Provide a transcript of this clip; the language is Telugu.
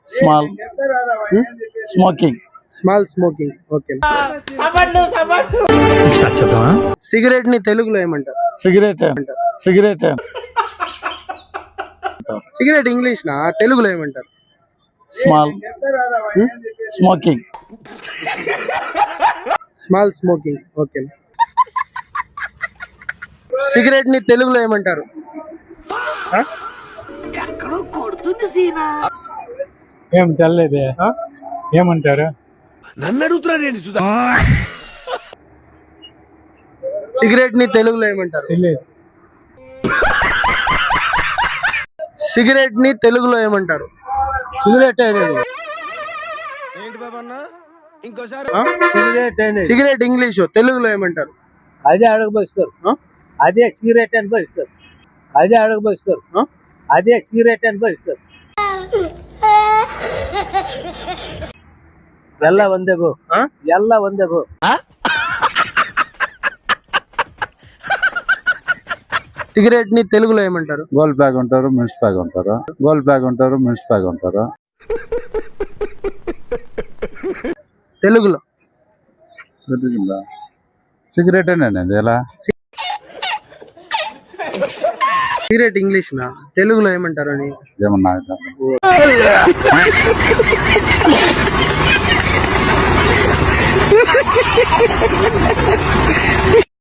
Small smoking. Small smoking. Okay. Cigarette ని తెలుగులో ఏమంటారు? సిగరెట్. సిగరెట్. సిగరెట్ ఇంగ్లీష్ నా, తెలుగులో ఏమంటారు? Small smoking. Small smoking. Okay. Cigarette ని తెలుగులో ఏమంటారు? ఏం తెల్లదే ఏమంటారు? నన్ను అడుగుతున్నాడు. సిగరెట్ ని తెలుగులో ఏమంటారు? సిగరెట్ ని తెలుగులో ఏమంటారు? సిగరెట్ అనేది సిగరెట్ ఇంగ్లీష్, తెలుగులో ఏమంటారు? అదే అడగబోస్తారు. అదే సిగరెట్ అనుభవిస్తారు. అదే అడగబోస్తారు. అదే సిగరెట్ అనుభవిస్తారు. ಎಲ್ಲ ಒಂದೇ ಗೋ. ಎಲ್ಲ ಒಂದೇ ಗೋ. సిగరెట్ ని తెలుగులో ఏమంటారు? గోల్డ్ బ్యాగ్ ఉంటారు, మిన్స్ బ్యాగ్ ఉంటారు. గోల్డ్ బ్యాగ్ ఉంటారు, మిన్స్ బ్యాగ్ ఉంటారు. తెలుగులో సిగరెట్ అనేది ఎలా? సిగరెట్ ఇంగ్లీష్ నా, తెలుగులో ఏమంటారు అని ఏమన్నా